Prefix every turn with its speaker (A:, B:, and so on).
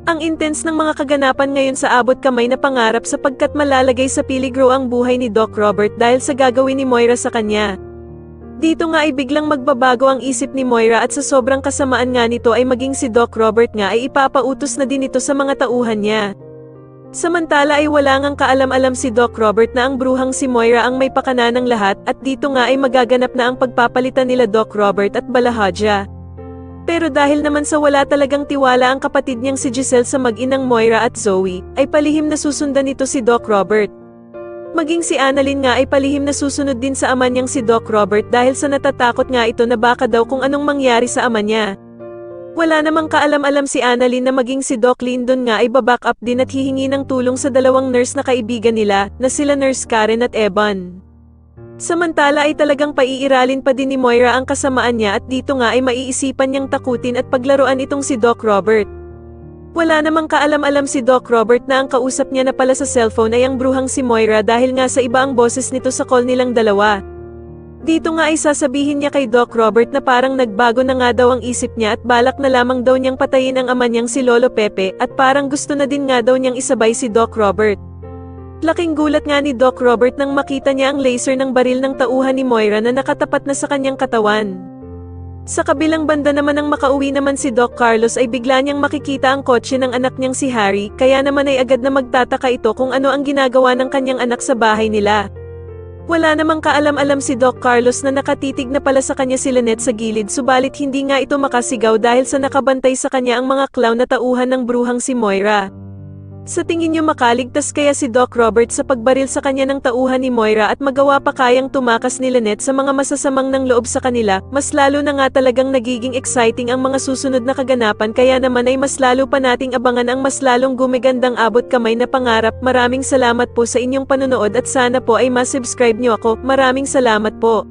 A: Ang intense ng mga kaganapan ngayon sa abot kamay na pangarap sapagkat malalagay sa peligro ang buhay ni Doc Robert dahil sa gagawin ni Moira sa kanya. Dito nga ay biglang magbabago ang isip ni Moira at sa sobrang kasamaan nga nito ay maging si Doc Robert nga ay ipapautos na din ito sa mga tauhan niya. Samantala ay wala ngang kaalam-alam si Doc Robert na ang bruhang si Moira ang may pakana ng lahat at dito nga ay magaganap na ang pagpapalitan nila Doc Robert at Balahaja. Pero dahil naman sa wala talagang tiwala ang kapatid niyang si Giselle sa mag-inang Moira at Zoe, ay palihim na susundan nito si Doc Robert. Maging si Annalyn nga ay palihim na susunod din sa ama niyang si Doc Robert dahil sa natatakot nga ito na baka daw kung anong mangyari sa ama niya. Wala namang kaalam-alam si Annalyn na maging si Doc Lyndon nga ay baback up din at hihingi ng tulong sa dalawang nurse na kaibigan nila, na sila Nurse Karen at Evan. Samantala ay talagang paiiralin pa din ni Moira ang kasamaan niya at dito nga ay maiisipan niyang takutin at paglaruan itong si Doc Robert. Wala namang kaalam-alam si Doc Robert na ang kausap niya na pala sa cellphone ay ang bruhang si Moira dahil nga sa iba ang boses nito sa call nilang dalawa. Dito nga ay sasabihin niya kay Doc Robert na parang nagbago na nga daw ang isip niya at balak na lamang daw niyang patayin ang ama niyang si Lolo Pepe at parang gusto na din nga daw niyang isabay si Doc Robert. Laking gulat nga ni Doc Robert nang makita niya ang laser ng baril ng tauhan ni Moira na nakatapat na sa kanyang katawan. Sa kabilang banda naman nang makauwi naman si Doc Carlos ay bigla niyang makikita ang kotse ng anak niyang si Harry, kaya naman ay agad na magtataka ito kung ano ang ginagawa ng kanyang anak sa bahay nila. Wala namang kaalam-alam si Doc Carlos na nakatitig na pala sa kanya si Lynette sa gilid subalit hindi nga ito makasigaw dahil sa nakabantay sa kanya ang mga clown na tauhan ng bruhang si Moira. Sa tingin niyo makaligtas kaya si Doc Robert sa pagbaril sa kanya ng tauhan ni Moira at magawa pa kayang tumakas ni Lynette sa mga masasamang ng loob sa kanila, mas lalo na nga talagang nagiging exciting ang mga susunod na kaganapan kaya naman ay mas lalo pa nating abangan ang mas lalong gumigandang abot kamay na pangarap. Maraming salamat po sa inyong panonood at sana po ay ma-subscribe niyo ako. Maraming salamat po.